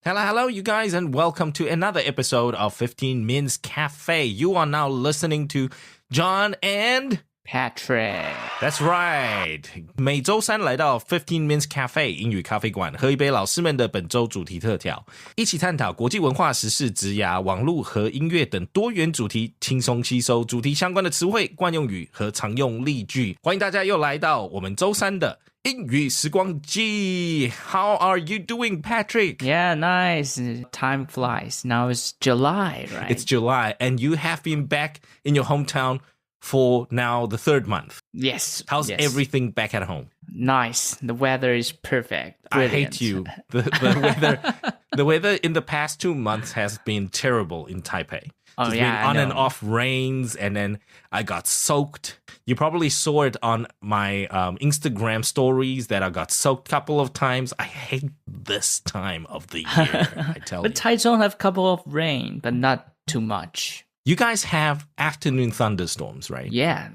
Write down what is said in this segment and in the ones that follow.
Hello, you guys, and welcome to another episode of 15 Minutes Cafe. You are now listening to John and Patrick. That's right. 每周三来到15 Minutes Cafe 英语咖啡馆，喝一杯老师们的本周主题特调，一起探讨国际文化、时事、职涯、网络和音乐等多元主题，轻松吸收主题相关的词汇、惯用语和常用例句。欢迎大家又来到我们周三的英语时光机。How are you doing, Patrick? Yeah, nice. Time flies. Now it's July, right? It's July, and you have been back in your hometown for now the third month. Yes. How's yes. everything back at home? Nice. The weather is perfect. I Brilliant. hate you. The weather in the past 2 months has been terrible in Taipei. Oh, It's yeah, been on I and know. off rains, and then I got soaked. You probably saw it on my Instagram stories that I got soaked a couple of times. I hate this time of the year, I tell you. But Taichung have a couple of rain, but not too much. You guys have afternoon thunderstorms, right? Yeah.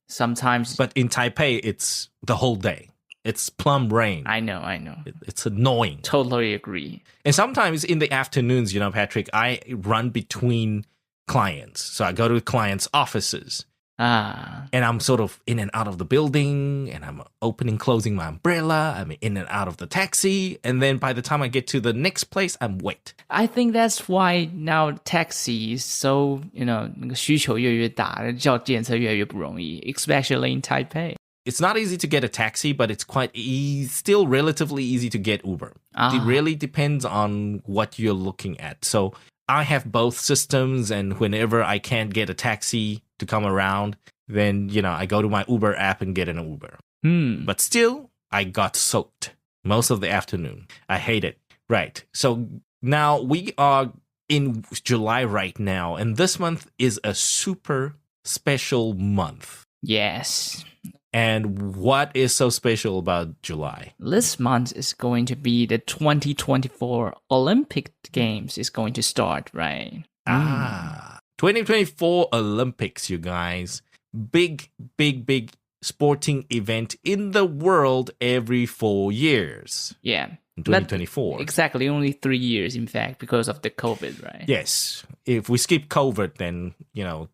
Sometimes. But in Taipei, it's the whole day. It's plum rain. I know. It's annoying. Totally agree. And sometimes in the afternoons, Patrick, I run between clients. So I go to clients' offices. And I'm sort of in and out of the building, and I'm opening, closing my umbrella. I'm in and out of the taxi. And then by the time I get to the next place, I'm wet. I think that's why now taxi is so, 那个需求越来越大，叫计程车越来越不容易 especially in Taipei. It's not easy to get a taxi, but it's quite still relatively easy to get Uber. It really depends on what you're looking at. So I have both systems, and whenever I can't get a taxi to come around, then, I go to my Uber app and get an Uber. But still, I got soaked most of the afternoon. I hate it. Right. So now we are in July right now, and this month is a super special month. Yes. And what is so special about July? This month is going to be the 2024 Olympic Games is going to start, right? 2024 Olympics, you guys. Big sporting event in the world every 4 years. Yeah. In 2024. Exactly, only 3 years, in fact, because of the COVID, right? Yes. If we skip COVID, then,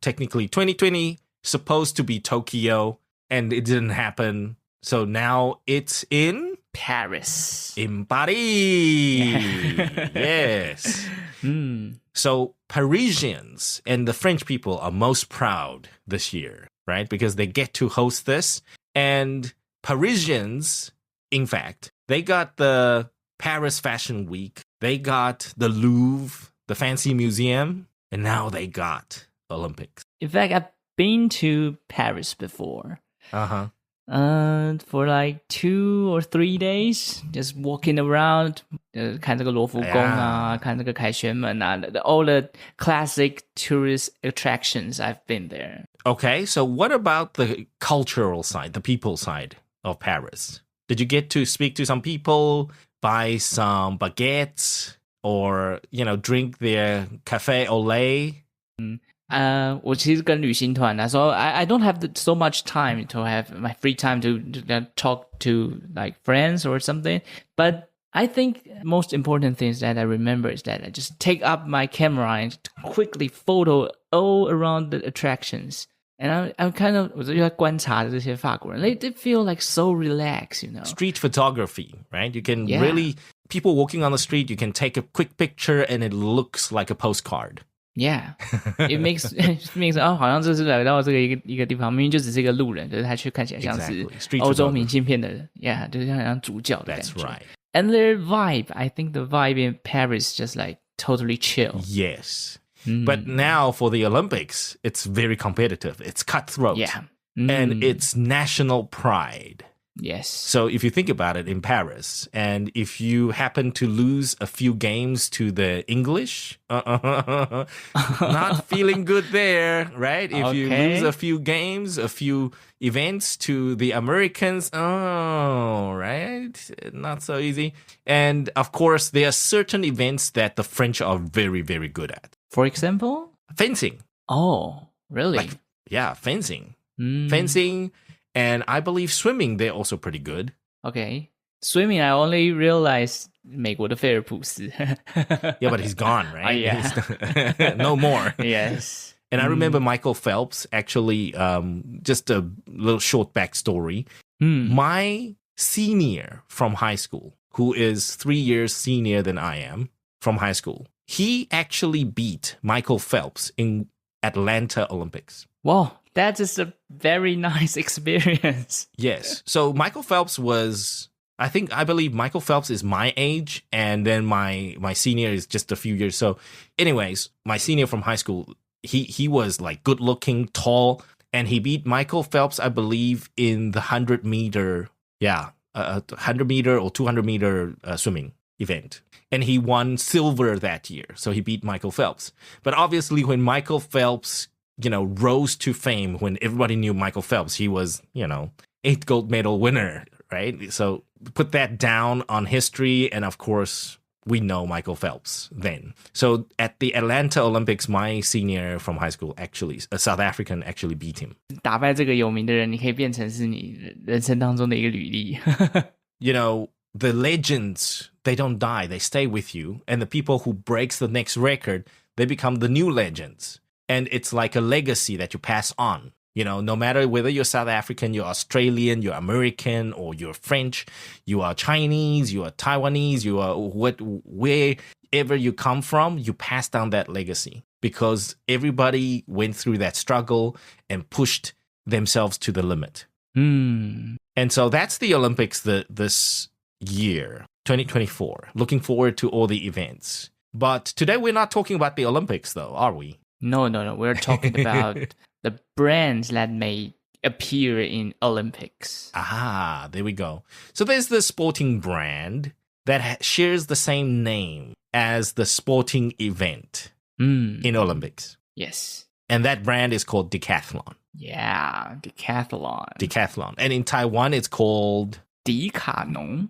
technically 2020 supposed to be Tokyo, and it didn't happen. So now it's in Paris. In Paris. Yes. So Parisians and the French people are most proud this year, right? Because they get to host this. And Parisians, in fact, they got the Paris Fashion Week. They got the Louvre, the fancy museum. And now they got Olympics. In fact, I've been to Paris before. For like 2 or 3 days, just walking around, 看这个罗浮宫啊，看这个凯旋门啊, all the classic tourist attractions. I've been there. Okay, so what about the cultural side, the people side of Paris? Did you get to speak to some people, buy some baguettes, or, drink their cafe au lait? 我其实跟旅行团so I don't have so much time to have my free time to talk to like friends or something. But I think most important things that I remember is that I just take up my camera and quickly photo all around the attractions. And I'm kind of 我就在观察这些法国人 they feel like so relaxed, Street photography, right? You can really, people walking on the street, you can take a quick picture and it looks like a postcard. Yeah, it makes 好像这是来到这个一个地方，明明就只是一个路人，可是他却看起来像是欧洲明信片的人 ，Yeah， 就是像主角的感觉。That's right. And their vibe, I think the vibe in Paris just like totally chill. Yes. But now for the Olympics, it's very competitive. It's cutthroat. Yeah. And it's national pride. Yes. So if you think about it in Paris, and if you happen to lose a few games to the English, not feeling good there, right? If you lose a few games, a few events to the Americans, right? Not so easy. And of course, there are certain events that the French are very, very good at. For example? Fencing. Oh, really? Fencing. Fencing. And I believe swimming, they're also pretty good. Okay. Swimming, I only realized 美国的菲尔普斯。Yeah, but he's gone, right? Yeah. No more. Yes. And I remember Michael Phelps, actually, just a little short backstory. My senior from high school, who is 3 years senior than I am from high school, he actually beat Michael Phelps in Atlanta Olympics. Wow, that is a very nice experience. Yes. So Michael Phelps was, I believe Michael Phelps is my age, and then my senior is just a few years. So anyways, my senior from high school, he was like good looking, tall, and he beat Michael Phelps, I believe, in the 100 meter, 100 meter or 200 meter swimming event. And he won silver that year. So he beat Michael Phelps. But obviously when Michael Phelps, rose to fame, when everybody knew Michael Phelps, he was, 8 gold medal winner, right? So put that down on history. And of course, we know Michael Phelps then. So at the Atlanta Olympics, my senior from high school, actually, a South African, actually beat him. 打败这个有名的人，你可以变成是你人生当中的一个履历。The legends, they don't die, they stay with you. And the people who breaks the next record, they become the new legends. And it's like a legacy that you pass on. No matter whether you're South African, you're Australian, you're American, or you're French, you are Chinese, you are Taiwanese, you are wherever you come from, you pass down that legacy because everybody went through that struggle and pushed themselves to the limit. And so that's the Olympics this year, 2024. Looking forward to all the events. But today we're not talking about the Olympics though, are we? No. We're talking about the brands that may appear in Olympics. There we go. So there's the sporting brand that shares the same name as the sporting event in Olympics. Yes. And that brand is called Decathlon. Yeah, Decathlon. And in Taiwan, it's called... Decathlon.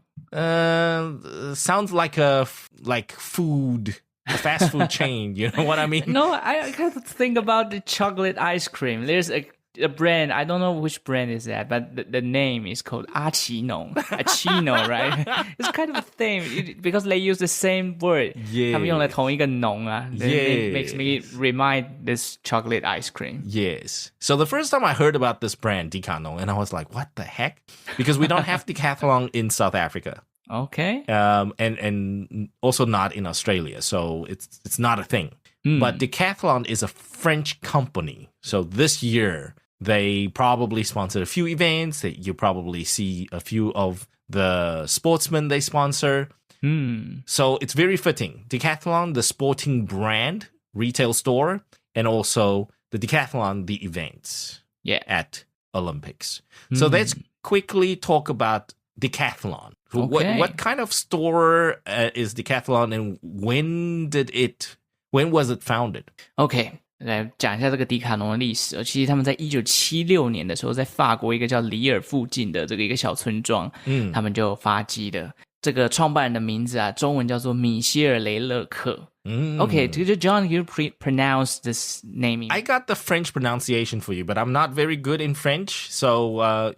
Sounds like food... a fast food chain, you know what I mean? No, I kind of think about the chocolate ice cream. There's a brand, I don't know which brand is that, but the name is called Achino, right? It's kind of a thing because they use the same word. Yeah. 他们用了同一个农啊. It makes me remind this chocolate ice cream. Yes. So the first time I heard about this brand, Decathlon, and I was like, what the heck? Because we don't have Decathlon in South Africa. Okay. And also not in Australia, so it's not a thing. But Decathlon is a French company. So this year, they probably sponsored a few events. You probably see a few of the sportsmen they sponsor. So it's very fitting. Decathlon, the sporting brand, retail store, and also the Decathlon, the events at Olympics. So let's quickly talk about Decathlon. Okay. What kind of store is Decathlon, and when was it founded? Okay. 来讲一下这个迪卡侬的历史。其实他们在1976年的时候，在法国一个叫里尔附近的这个一个小村庄，他们就发迹的。这个创办人的名字啊，中文叫做米歇尔·雷勒克。Okay, John, you pronounce this name? I got the French pronunciation for you, but I'm not very good in French, so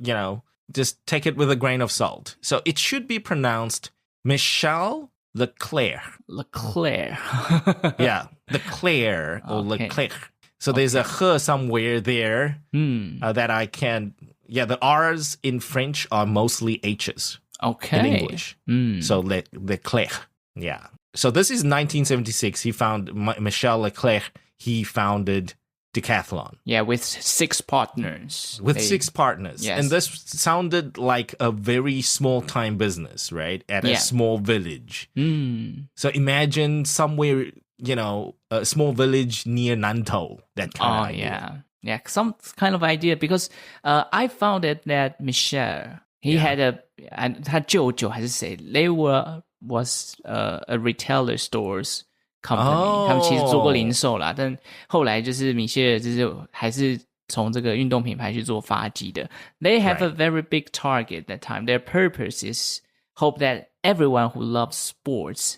just take it with a grain of salt. So it should be pronounced Michel Leclerc. Yeah, Leclerc or Leclerc. So there's a h somewhere there that I can... Yeah, the R's in French are mostly H's in English. So Leclerc. Yeah. So this is 1976. He found Michel Leclerc. He founded Decathlon. Yeah, with 6 partners. Six partners. Yes. And this sounded like a very small-time business, right? At a small village. So imagine somewhere, a small village near Nantou. That kind of idea. Yeah, some kind of idea. Because I found it that Michel, he had 他舅舅还是谁 they was a retailer stores company， 他们其实做过零售啦，但后来就是米歇尔就是还是从这个运动品牌去做发迹的。They have a very big target that time. Their purpose is hope that everyone who loves sports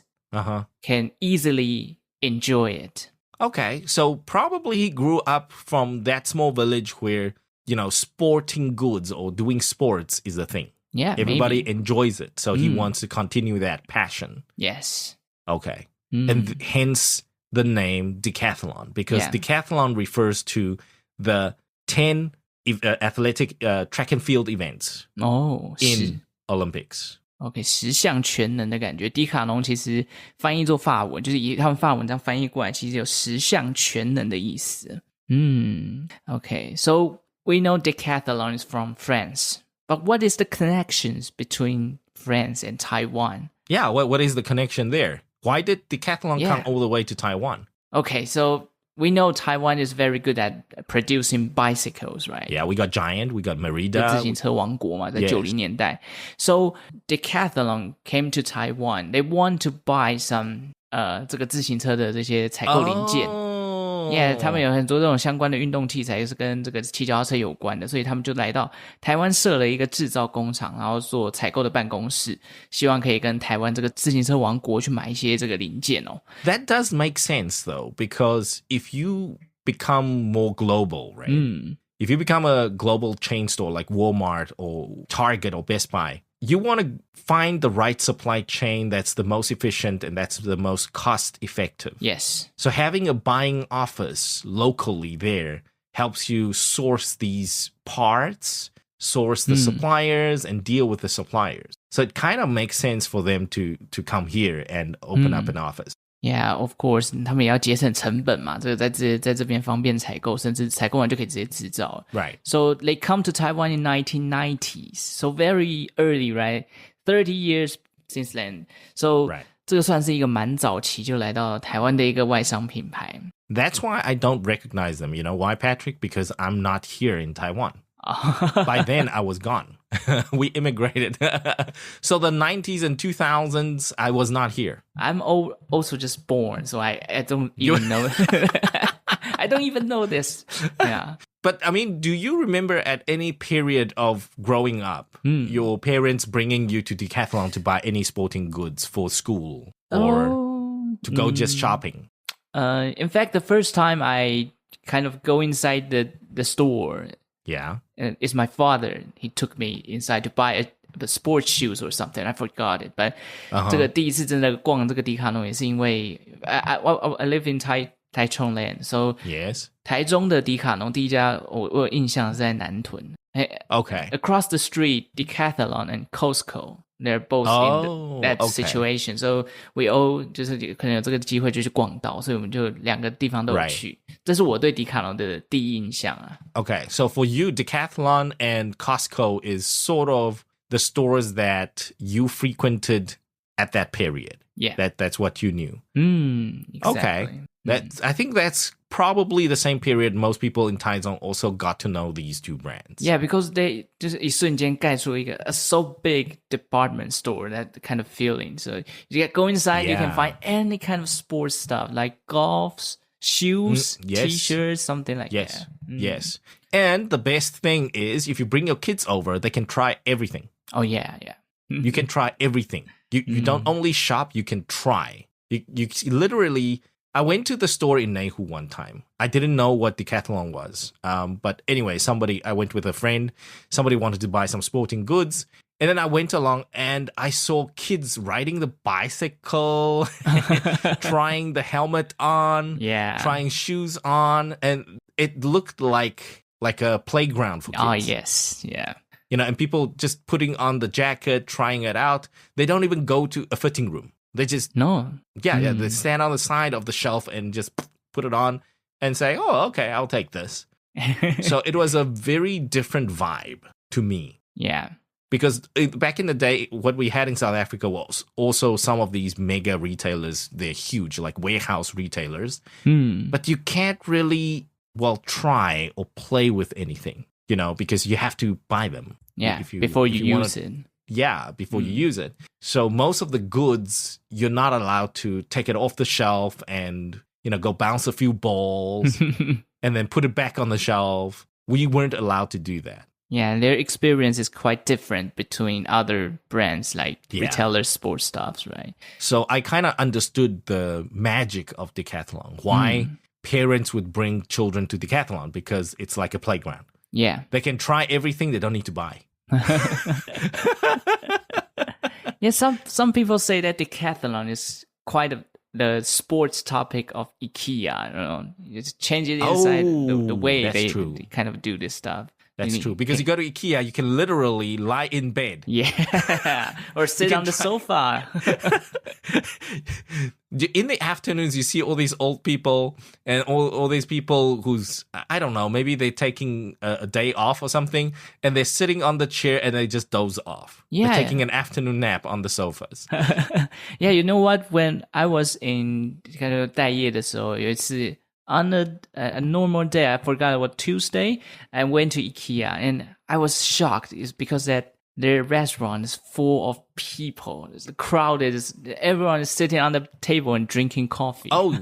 can easily enjoy it. Okay, so probably he grew up from that small village where, sporting goods or doing sports is a thing. Yeah, Everybody maybe. enjoys it. So he wants to continue that passion. Yes. Okay. And hence the name Decathlon, because Decathlon refers to the 10 athletic track and field events in Olympics. OK， 十项全能的感觉。迪卡侬其实翻译做法文，就是以他们法文这样翻译过来，其实有十项全能的意思。OK, so we know Decathlon is from France, but what is the connections between France and Taiwan? Yeah, what is the connection there? Why did Decathlon come all the way to Taiwan? Okay, so we know Taiwan is very good at producing bicycles, right? Yeah, we got Giant, we got Merida. 自行车王国嘛，在90年代。So Decathlon came to Taiwan. They want to buy some 这个自行车的这些采购零件。Yeah, 他们有很多这种相关的运动器材是跟这个骑脚踏车有关的，所以他们就来到台湾设了一个制造工厂，然后做采购的办公室，希望可以跟台湾这个自行车王国去买一些这个零件哦。That does make sense though, because if you become more global, right? If you become a global chain store like Walmart or Target or Best Buy, you want to find the right supply chain that's the most efficient and that's the most cost effective. Yes. So having a buying office locally there helps you source these parts, source the suppliers, and deal with the suppliers. So it kind of makes sense for them to come here and open up an office. Yeah, of course. 他们也要节省成本嘛，这个在这边方便采购，甚至采购完就可以直接制造。Right. So they come to Taiwan in 1990s. So very early, right? 30 years since then. So 这个算是一个蛮早期就来到台湾的一个外商品牌。That's why I don't recognize them. You know why, Patrick? Because I'm not here in Taiwan. By then, I was gone. We immigrated. So the 90s and 2000s, I was not here. I'm also just born, so I don't even know. I don't even know this. Yeah. But I mean, do you remember at any period of growing up, your parents bringing you to Decathlon to buy any sporting goods for school or to go just shopping? In fact, the first time I kind of go inside the store, it's my father. He took me inside to buy the sports shoes or something. I forgot it. But 这个第一次真的逛这个迪卡侬也是因为 I live in Taichung land, so yes. 台中的迪卡侬第一家我有印象是在南屯。Okay. Across the street, Decathlon and Costco. They're both in that situation. So we all 就是可能有这个机会就去逛到，所以我们就两个地方都有去。这是我对迪卡侬的第一印象啊。Okay, so for you, Decathlon and Costco is sort of the stores that you frequented at that period. Yeah. That's what you knew. Exactly. Okay. I think that's probably the same period most people in Taichung also got to know these two brands. Yeah, because they 就是一瞬间盖出一个 a so big department store, that kind of feeling. So you go inside, you can find any kind of sports stuff like golfs, shoes, t-shirts, something like that. Yes. And the best thing is if you bring your kids over, they can try everything. Oh, yeah. You can try everything. You don't only shop, you can try. You literally... I went to the store in Neihu one time. I didn't know what Decathlon was. But anyway, I went with a friend. Somebody wanted to buy some sporting goods. And then I went along and I saw kids riding the bicycle, trying the helmet on, trying shoes on. And it looked like a playground for kids. Oh, yes. Yeah. You know, and people just putting on the jacket, trying it out. They don't even go to a fitting room. They just... No. Yeah, they stand on the side of the shelf and just put it on and say, oh, okay, I'll take this. So it was a very different vibe to me. Yeah. Because back in the day, what we had in South Africa was also some of these mega retailers. They're huge, like warehouse retailers. But you can't really, try or play with anything, you know, because you have to buy them. Yeah, before you use it. Yeah, before you use it. So most of the goods, you're not allowed to take it off the shelf and, you know, go bounce a few balls and then put it back on the shelf. We weren't allowed to do that. Yeah, their experience is quite different between other brands like retailer sports stuffs, right? So I kind of understood the magic of Decathlon. Why parents would bring children to Decathlon, because it's like a playground. Yeah. They can try everything. They don't need to buy. Yeah, some people say that Decathlon is quite the sports topic of IKEA. You know, it's changing inside the way they kind of do this stuff. That's true. Because you go to IKEA, you can literally lie in bed. Yeah. Or sit on the sofa. In the afternoons, you see all these old people and all these people who's, I don't know, maybe they're taking a day off or something, and they're sitting on the chair and they just doze off. Yeah. They're taking an afternoon nap on the sofas. Yeah, you know what? When I was in 待业的时候，有一次 on a normal day, I forgot what Tuesday, I went to IKEA and I was shocked. It's because that their restaurant is full of people. It's crowded. Everyone is sitting on the table and drinking coffee. Oh,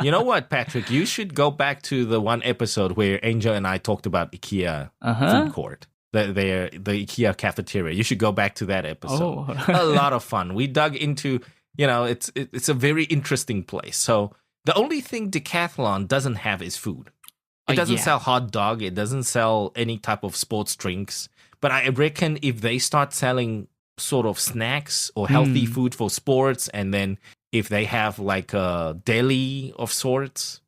you know what, Patrick? You should go back to the one episode where Angel and I talked about IKEA food court. The IKEA cafeteria. You should go back to that episode. A lot of fun. We dug into, it's a very interesting place. So the only thing Decathlon doesn't have is food. It doesn't sell hot dog. It doesn't sell any type of sports drinks. But I reckon if they start selling sort of snacks or healthy food for sports, and then if they have like a deli of sorts,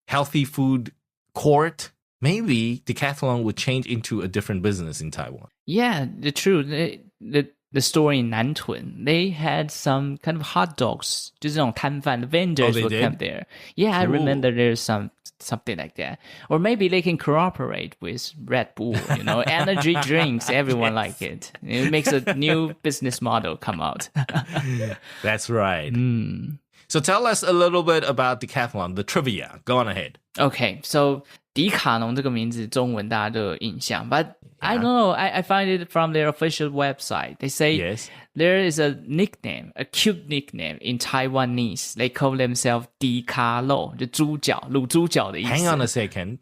healthy food court, maybe Decathlon would change into a different business in Taiwan. Yeah, the truth. The store in Nantun, they had some kind of hot dogs. 就是那种摊贩, the vendors would come there. Yeah, I remember there's something like that. Or maybe they can cooperate with Red Bull, energy drinks, everyone like it. It makes a new business model come out. That's right. So tell us a little bit about Decathlon, the trivia. Go on ahead. Okay, so 迪卡侬这个名字中文大家都有印象 but I don't know, I find it from their official website. They say there is a nickname, a cute nickname in Taiwanese. They call themselves 迪卡喽, 就猪脚, 卤猪脚的意思. Hang on a second.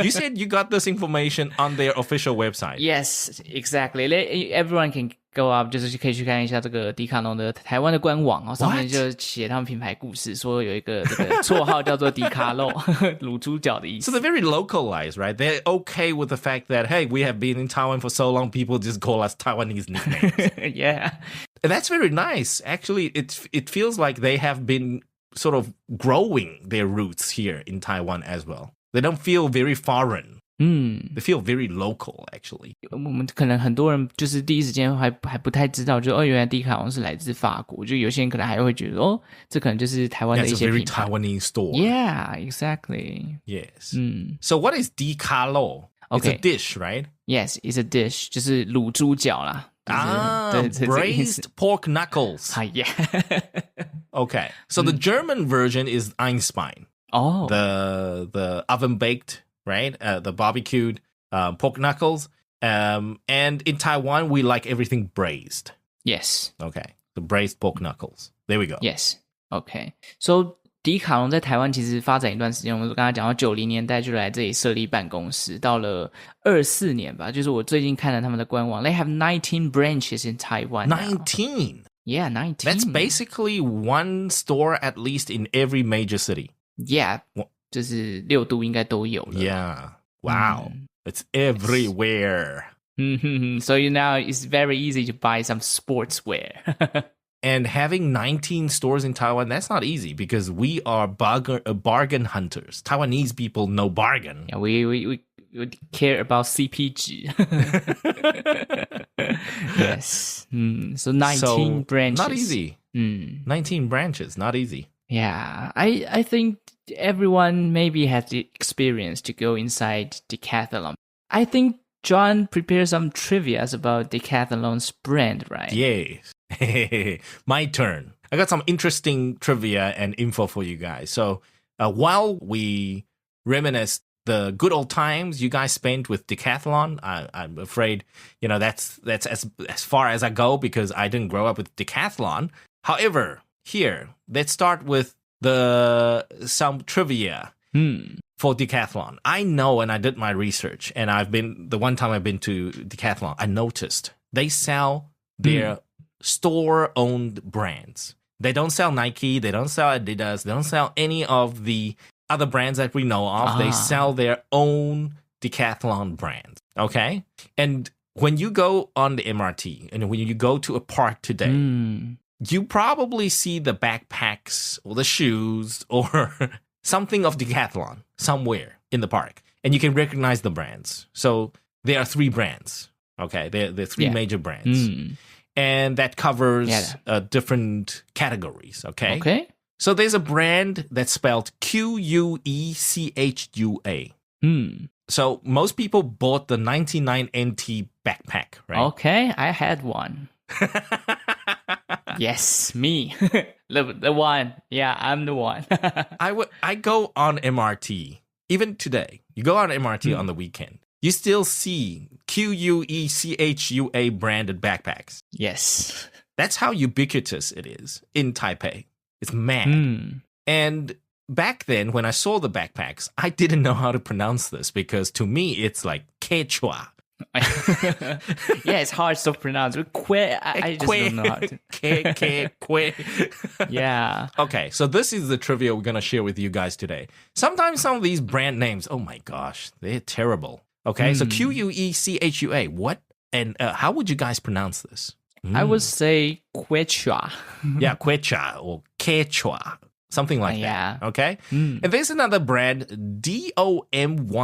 You said you got this information on their official website. Yes, exactly. Everyone can go up, 就是可以去看一下这个迪卡侬的台湾的官网，上面就写他们品牌故事，说有一个这个绰号叫做迪卡喽，卤猪脚的意思。So they're very localized, right? They're okay with the fact that, hey, we have been in Taiwan for so long, people just call us Taiwanese nicknames. Yeah. And that's very nice. Actually, it feels like they have been sort of growing their roots here in Taiwan as well. They don't feel very foreign. They feel very local, actually. 我们可能很多人就是第一时间还不太知道，就原来迪卡侬是来自法国，就有些人可能还会觉得这可能就是台湾的一些品牌。It's a very Taiwanese store. Yeah, exactly. Yes. So what is Decathlon? Okay. It's a dish, right? Yes, it's a dish. 就是卤猪脚啦。Braised pork knuckles. Yeah. Okay. So the German version is Einstein. Oh. The oven-baked, right? The barbecued pork knuckles. And in Taiwan, we like everything braised. Yes. Okay. The braised pork knuckles. There we go. Yes. Okay. So 迪卡侬在台湾其实发展一段时间，我们刚才讲到90年代就来这里设立办公室，到了24年吧，就是我最近看了他们的官网 ，They have 19 branches in Taiwan. 19? Yeah, 19. That's basically one store at least in every major city. Yeah, 就是6都应该都有了。Yeah, wow, it's everywhere. So now it's very easy to buy some sportswear. And having 19 stores in Taiwan, that's not easy because we are bargain hunters. Taiwanese people know bargain. Yeah, we care about CP 值. Yes. So 19 branches. Not easy. 19 branches, not easy. Yeah, I think everyone maybe has the experience to go inside Decathlon. I think John prepared some trivias about Decathlon's brand, right? Yes. My turn. I got some interesting trivia and info for you guys. So while we reminisce the good old times you guys spent with Decathlon, I'm afraid, that's as far as I go because I didn't grow up with Decathlon. However, here, let's start with some trivia for Decathlon. I know, and I did my research, and the one time I've been to Decathlon, I noticed they sell their store-owned brands. They don't sell Nike, they don't sell Adidas, they don't sell any of the other brands that we know of. They sell their own Decathlon brands. Okay. And when you go on the MRT and when you go to a park today, you probably see the backpacks or the shoes or something of Decathlon somewhere in the park. And you can recognize the brands. So there are 3 brands. Okay. There are 3 major brands. And that covers different categories. Okay. Okay. So there's a brand that's spelled Quechua. So most people bought the 99 NT backpack, right? Okay, I had one. Yes, me. the one. Yeah, I'm the one. I go on MRT. Even today, you go on MRT on the weekend. You still see Quechua branded backpacks. Yes. That's how ubiquitous it is in Taipei. It's mad. And back then, when I saw the backpacks, I didn't know how to pronounce this because to me, it's like Quechua. Yeah, it's hard to pronounce. I just don't know how to. Yeah. Okay, so this is the trivia we're going to share with you guys today. Sometimes some of these brand names, oh my gosh, they're terrible. Okay, so Quechua, what? And how would you guys pronounce this? I would say Quechua. Yeah, Quechua or Quechua. Something like that. Okay? And there's another brand, Domyos.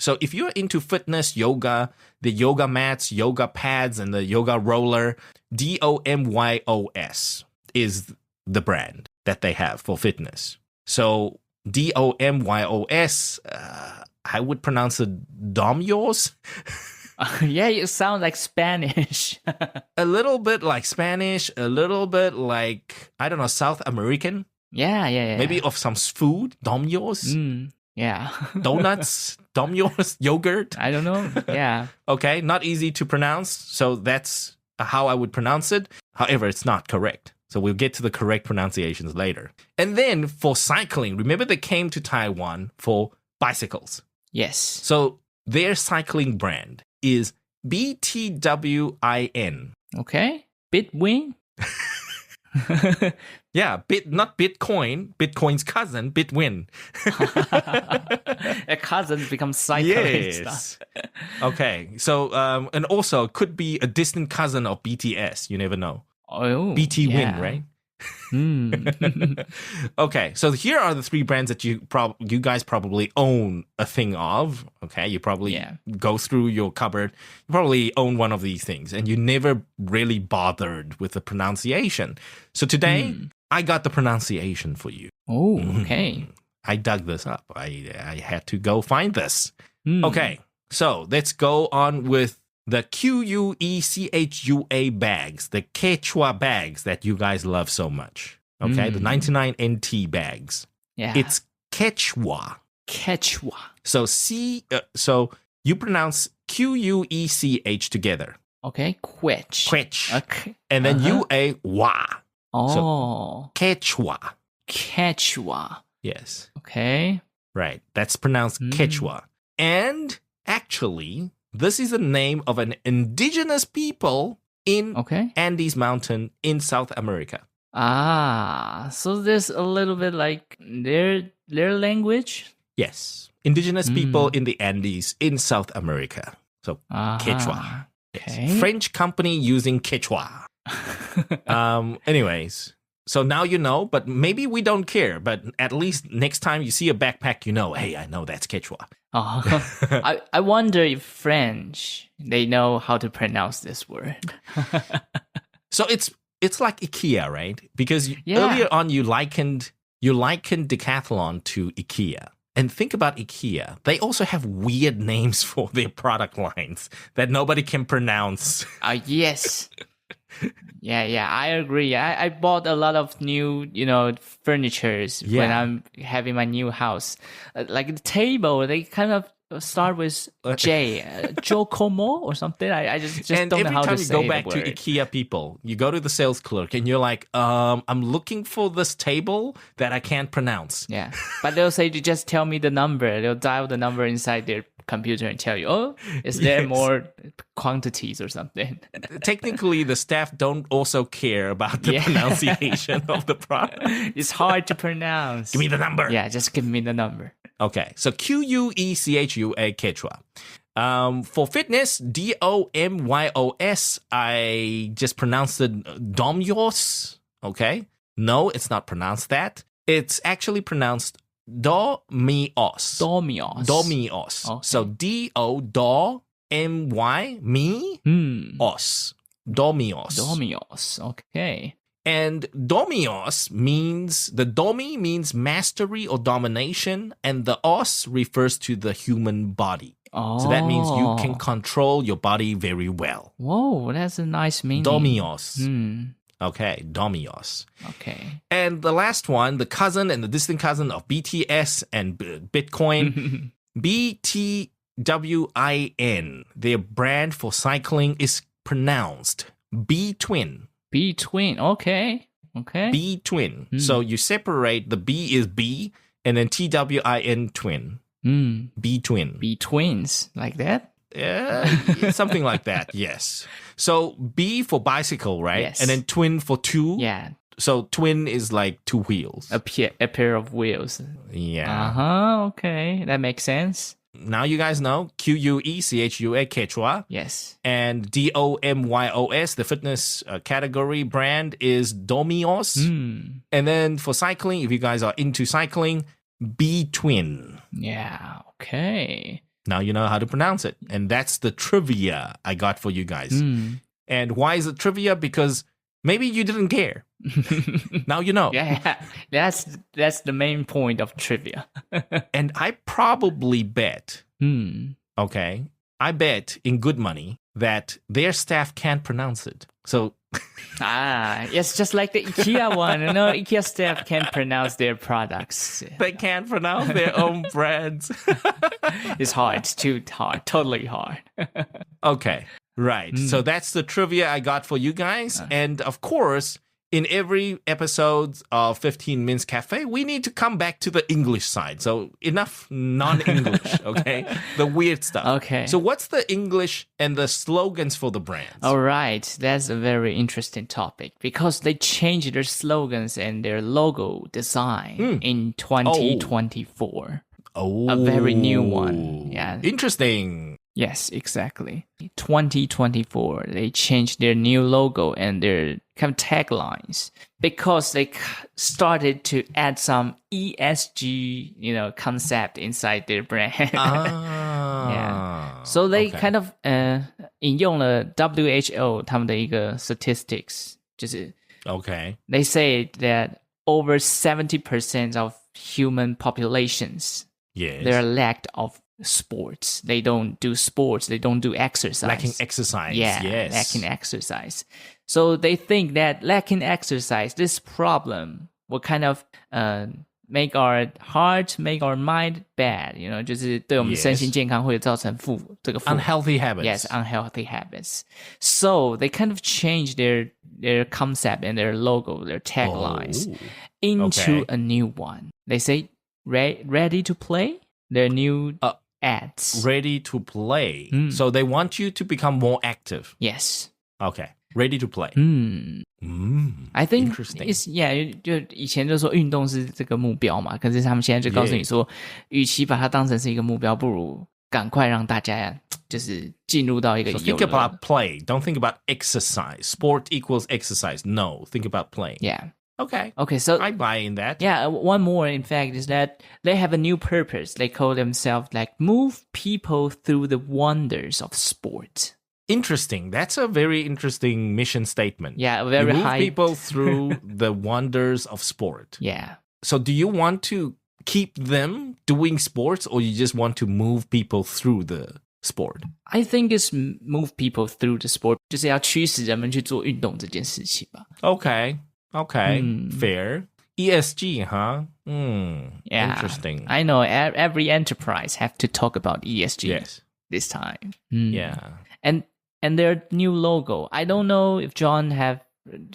So if you're into fitness, yoga, the yoga mats, yoga pads, and the yoga roller, Domyos is the brand that they have for fitness. So Domyos, I would pronounce it Domyos. Yeah, you sound like Spanish. A little bit like Spanish, a little bit like, I don't know, South American. Yeah. Maybe of some food, Domyos. Yeah. Donuts, Domyos, yogurt. I don't know. Yeah. Okay, not easy to pronounce. So that's how I would pronounce it. However, it's not correct. So we'll get to the correct pronunciations later. And then for cycling, remember they came to Taiwan for bicycles. Yes. So their cycling brand is BTWIN. Okay. Bitwing? Yeah, not Bitcoin. Bitcoin's cousin, Bitwin. A cousin becomes cyclist. Yes. Okay. So, and also could be a distant cousin of BTS. You never know. Oh, BT Win, right? Okay, so here are the 3 brands that you guys probably own a thing of. Okay, you probably go through your cupboard. You probably own one of these things, and you never really bothered with the pronunciation. So today, I got the pronunciation for you. Oh, okay. I dug this up. I had to go find this. Okay, so let's go on with the Quechua bags, the Quechua bags that you guys love so much. Okay, the 99 NT bags. Yeah. It's Quechua. Quechua. So so you pronounce Quech together. Okay, Quech. Okay. And then wa. Oh. So, Quechua. Quechua. Yes. Okay. Right. That's pronounced Quechua. And actually, this is the name of an indigenous people in Andes Mountain in South America. Ah, so there's a little bit like their language? Yes. Indigenous people in the Andes in South America. So Quechua. Okay. Yes. French company using Quechua. Anyways, so now you know, but maybe we don't care. But at least next time you see a backpack, you know, hey, I know that's Quechua. I wonder if French, they know how to pronounce this word. So it's like IKEA, right? Because earlier on you likened Decathlon to IKEA. And think about IKEA. They also have weird names for their product lines that nobody can pronounce. Yes. Yeah, I agree. I bought a lot of new, furnitures when I'm having my new house. Like the table, they kind of start with J, Jocomo or something. I just don't know how to say it. And every time you go back to IKEA people, you go to the sales clerk and you're like, I'm looking for this table that I can't pronounce. Yeah, but they'll say, just tell me the number. They'll dial the number inside their computer and tell you, is there more quantities or something? Technically, the staff don't also care about the pronunciation of the product. It's hard to pronounce. Give me the number. Yeah, just give me the number. Okay, so Quechua, Quechua. For fitness, Domyos, I just pronounced it Domios, okay? No, it's not pronounced that. It's actually pronounced Domios. Domios. Okay. So D-O-Do-M-Y, me, os. Domios. Domios. Okay. And domios means, the domi means mastery or domination, and the os refers to the human body. Oh. So that means you can control your body very well. Whoa, that's a nice meaning. Domios. Okay, domios. Okay. And the last one, the cousin and the distant cousin of BTS and Bitcoin, BTWIN, their brand for cycling is pronounced B-Twin. B-Twin, okay. B-Twin. So you separate, the B is B, and then TWIN twin. B-Twin. B-Twins, like that? Something like that, yes. So B for bicycle, right? Yes. And then twin for two. Yeah. So twin is like two wheels. A pair of wheels. Yeah. Okay. That makes sense. Now you guys know Quechua, Quechua. Yes. And Domyos, the fitness category brand is Domios. And then for cycling, if you guys are into cycling, B-Twin. Yeah, okay. Now you know how to pronounce it. And that's the trivia I got for you guys. And why is it trivia? Because maybe you didn't care. Now you know. Yeah, that's the main point of trivia. And I probably bet, okay, I bet in good money that their staff can't pronounce it. So it's just like the IKEA one. You know, IKEA staff can't pronounce their products. They can't pronounce their own brands. It's hard. It's too hard. Totally hard. Okay, right. So that's the trivia I got for you guys. And of course, in every episode of 15 Minutes Cafe, we need to come back to the English side. So enough non-English, okay? The weird stuff. Okay. So what's the English and the slogans for the brands? All right. That's a very interesting topic because they changed their slogans and their logo design in 2024. Oh. A very new one. Yeah. Interesting. Yes, exactly. 2024, they changed their new logo and their kind of taglines because they started to add some ESG, concept inside their brand. Yeah. So they kind of 引用了 WHO 他们的一个 statistics， 就是 they say that over 70% of human populations they're lacked of sports. They don't do sports. They don't do exercise. Lacking exercise. Yeah, yes. lacking exercise. So they think that lacking exercise, this problem will kind of make our heart, make our mind bad. 就是对我们身心健康会造成这个负 unhealthy habits. Yes, unhealthy habits. So they kind of change their concept and their logo, their taglines into a new one. They say, ready to play? Their new ads. Ready to play. So they want you to become more active. Yes. Okay. Ready to play. I think interesting. Yeah, 就以前就说运动是这个目标嘛，可是他们现在就告诉你说，与其把它当成是一个目标，不如赶快让大家就是进入到一个 So think about play. Don't think about exercise. Sport equals exercise. No, think about play. Yeah. Okay, so I buy in that. Yeah, one more, in fact, is that they have a new purpose. They call themselves like move people through the wonders of sport. Interesting. That's a very interesting mission statement. Yeah, very move high. people through the wonders of sport. Yeah. So do you want to keep them doing sports or you just want to move people through the sport? I think it's move people through the sport. 就是要驱使人们去做运动这件事情吧。Okay, fair. ESG, huh? Yeah. Interesting. I know every enterprise have to talk about ESG this time. Yeah. And their new logo, I don't know if John have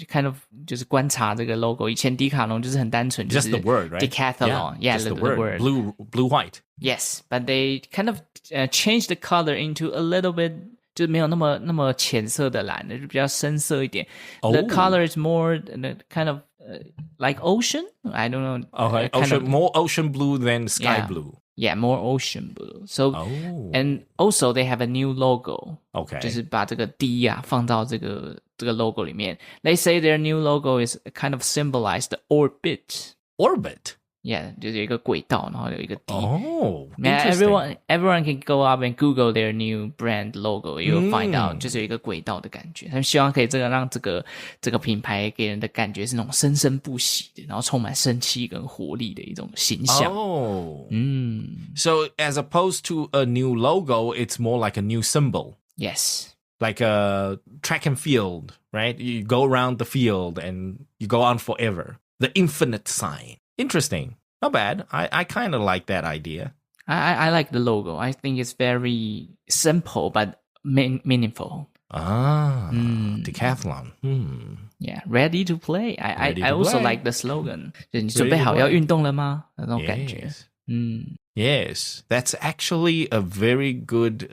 kind of 就是观察这个 logo. 以前迪卡侬就是很单纯，就是 just the word, right? Decathlon. Yeah, just the word. Blue, white. Yes, but they kind of changed the color into a little bit 就没有那么浅色的蓝的，就比较深色一点。The color is more kind of like ocean. I don't know. Okay, more ocean blue than sky blue. Yeah, more ocean blue. So, and also they have a new logo. Okay. 就是把这个 D 啊放到这个 logo 里面。They say their new logo is kind of symbolize the orbit. Orbit? Yeah, 就是有一个轨道，然后有一个 D. Oh, interesting. Everyone can go up and Google their new brand logo. You'll find out 就是有一个轨道的感觉。他们希望可以让这个品牌给人的感觉是那种生生不息的，然后充满生气跟活力的一种形象。So as opposed to a new logo, it's more like a new symbol. Yes. Like a track and field, right? You go around the field and you go on forever. The infinite sign. Interesting. Not bad. I kind of like that idea. I like the logo. I think it's very simple but meaningful. Decathlon. Yeah, ready to play. I also like the slogan. 你准备好要运动了吗？那种感觉。Yes, that's actually a very good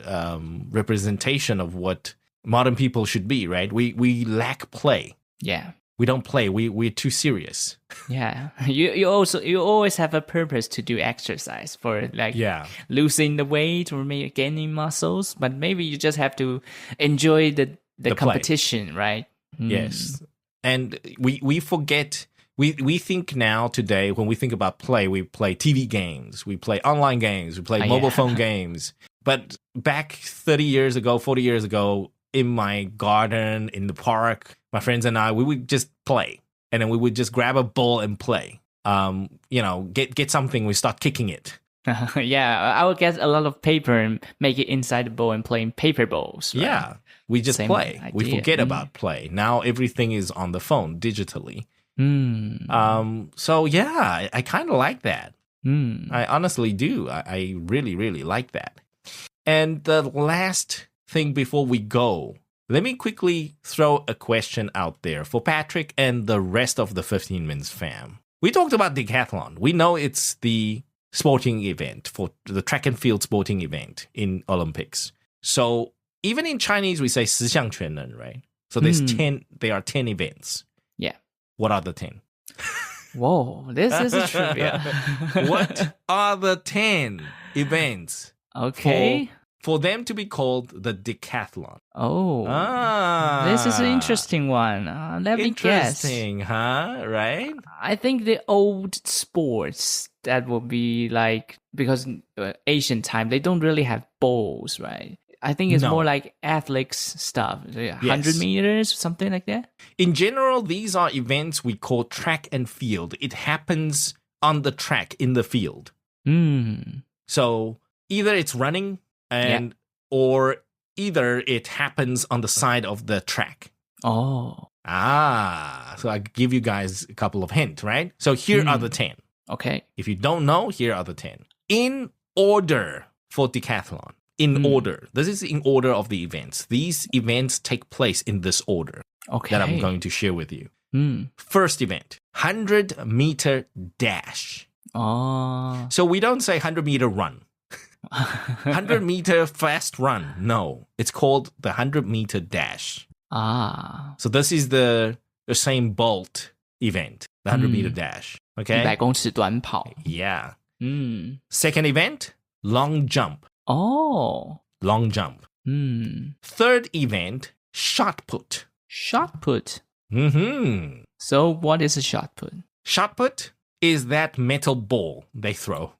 representation of what modern people should be, right? We lack play. Yeah. We don't play. We're too serious. Yeah. You always have a purpose to do exercise for like losing the weight or maybe gaining muscles, but maybe you just have to enjoy the competition, right? Yes. And we forget we think now today when we think about play, we play TV games, we play online games, we play mobile phone games. But back 30 years ago, 40 years ago, in my garden, in the park, my friends and I, we would just play. And then we would just grab a ball and play. Get something, we start kicking it. Yeah, I would get a lot of paper and make it inside the bowl and playing paper balls. Right? Yeah, we just play. Idea. We forget about play. Now everything is on the phone digitally. So yeah, I kind of like that. I honestly do. I really, really like that. And the last thing before we go, let me quickly throw a question out there for Patrick and the rest of the 15 Minutes fam. We talked about Decathlon. We know it's the sporting event, for the track and field sporting event in Olympics. So even in Chinese, we say 十项全能, right? So there are 10 events. Yeah. What are the 10? Whoa, this is a trivia. What are the 10 events? Okay. For them to be called the Decathlon. Oh. This is an interesting one. Let me guess. Interesting, huh? Right? I think the old sports that will be like, because Asian time, they don't really have bowls, right? I think it's more like athletics stuff. 100 meters, something like that. In general, these are events we call track and field. It happens on the track, in the field. So either it's running or either it happens on the side of the track. Oh. So I give you guys a couple of hints, right? So here are the 10. Okay. If you don't know, here are the 10. In order for Decathlon. In order. This is in order of the events. These events take place in this order that I'm going to share with you. First event, 100-meter dash. So we don't say 100-meter run. 100-meter fast run. No, it's called the 100-meter dash. So this is the Usain Bolt event, the 100-meter dash. Okay. 100公尺短跑. Yeah. Second event, long jump. Oh. Long jump. Third event, shot put. Shot put. So what is a shot put? Shot put is that metal ball they throw.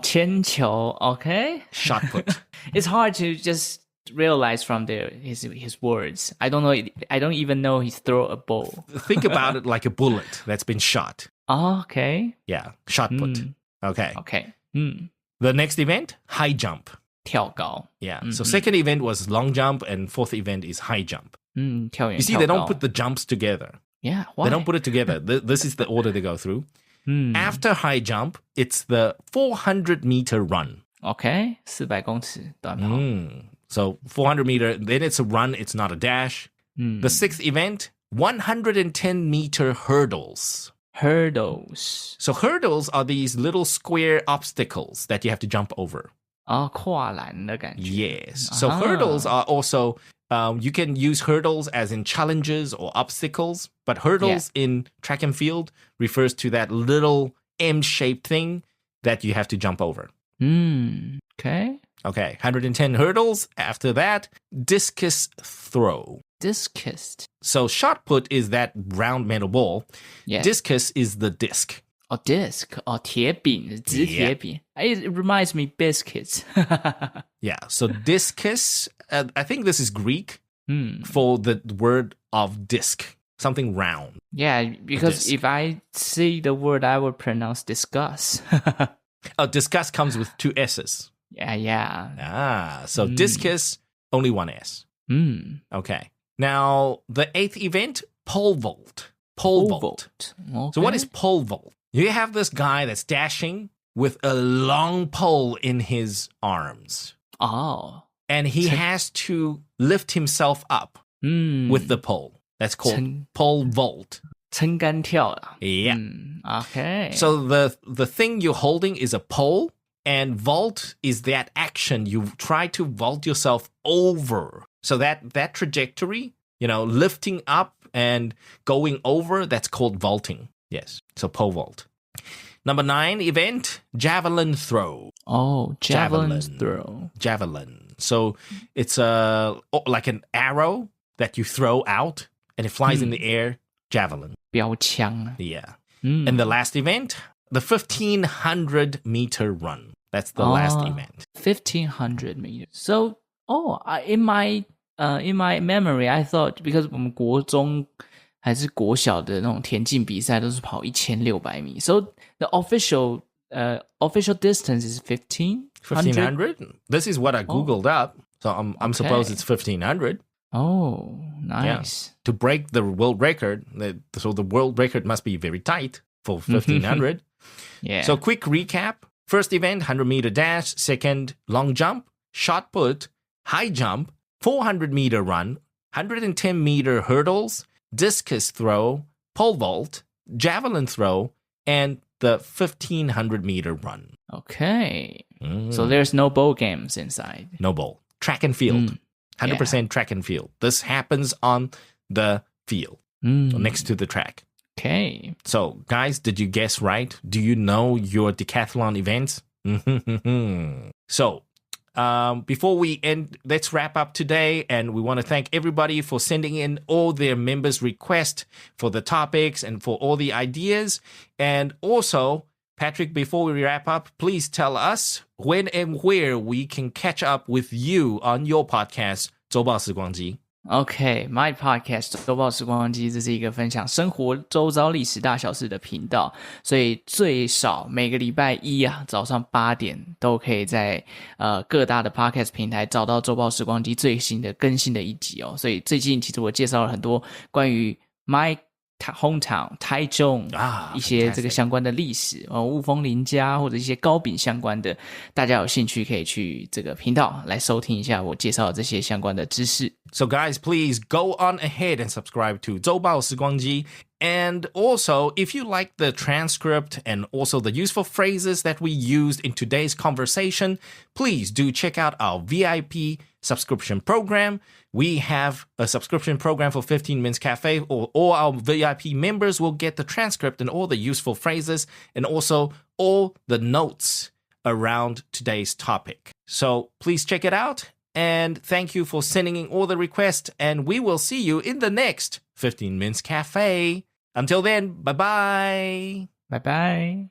铅球. Okay. Shot put. It's hard to just realize from his words. I don't know. I don't even know he throw a ball. Think about it like a bullet that's been shot. Okay. Yeah. Shot put. Okay. Okay. The next event, high jump. 跳高. Yeah. So second event was long jump and fourth event is high jump. 跳远, You see, they don't put the jumps together. Yeah. Why? They don't put it together. This is the order they go through. After high jump, it's the 400-meter run. Okay. 400公尺短跑. So 400-meter, then it's a run. It's not a dash. The sixth event, 110-meter hurdles. Hurdles. So hurdles are these little square obstacles that you have to jump over. 跨栏的感觉. Yes. So hurdles are also, you can use hurdles as in challenges or obstacles, but hurdles in track and field refers to that little M-shaped thing that you have to jump over. Okay. Okay, 110 hurdles. After that, discus throw. Discus. So shot put is that round metal ball. Yeah. Discus is the disc. Disc. 铁饼,直铁饼. It reminds me biscuits. Yeah, so discus, I think this is Greek for the word of disc, something round. Yeah, because if I see the word, I would pronounce discuss. Discuss comes with 2 S's. Yeah. So discus, only 1 S. Okay. Now, the 8th event, pole vault. Pole vault. Okay. So what is pole vault? You have this guy that's dashing with a long pole in his arms. Oh. And he has to lift himself up with the pole. That's called pole vault. 撑杆跳. Yeah. Okay. So the thing you're holding is a pole, and vault is that action. You try to vault yourself over. So that trajectory, lifting up and going over, that's called vaulting. Yes. So pole vault. Number 9 event, javelin throw. Oh, javelin throw. Javelin. So it's like an arrow that you throw out and it flies in the air. Javelin. 标枪. Yeah. And the last event, the 1,500-meter run. That's the last event. 1,500 meters. So, in my memory, I thought because 我们国中还是国小的那种田径比赛都是跑1600米. So the official distance is 1,500. This is what I googled up. So I'm supposed it's 1,500. Oh, nice. Yeah. To break the world record, so the world record must be very tight for 1,500. Yeah. So quick recap. First event, 100-meter dash. Second, long jump, shot put, high jump, 400-meter run, 110-meter hurdles, discus throw, pole vault, javelin throw, and the 1,500-meter run. Okay. So there's no bowl games inside. No bowl. Track and field. 100% track and field. This happens on the field, next to the track. Okay. So, guys, did you guess right? Do you know your decathlon events? So, before we end, let's wrap up today. And we want to thank everybody for sending in all their members' requests for the topics and for all the ideas. And also, Patrick, before we wrap up, please tell us when and where we can catch up with you on your podcast, 周报时光机. Okay, my podcast 周报时光机，这是一个分享生活周遭历史大小事的频道，所以最少每个礼拜一早上8点都可以在各大的 podcast 平台找到周报时光机最新的更新的一集哦。所以最近其实我介绍了很多关于 my hometown 台中一些这个相关的历史雾峰林家或者一些糕饼相关的，大家有兴趣可以去这个频道来收听一下我介绍的这些相关的知识。So guys, please go on ahead and subscribe to 周报时光机. And also, if you like the transcript and also the useful phrases that we used in today's conversation, please do check out our VIP subscription program. We have a subscription program for 15 Minutes Cafe, or all our VIP members will get the transcript and all the useful phrases and also all the notes around today's topic. So please check it out. And thank you for sending in all the requests. And we will see you in the next 15 Minutes Cafe. Until then, bye-bye. Bye-bye.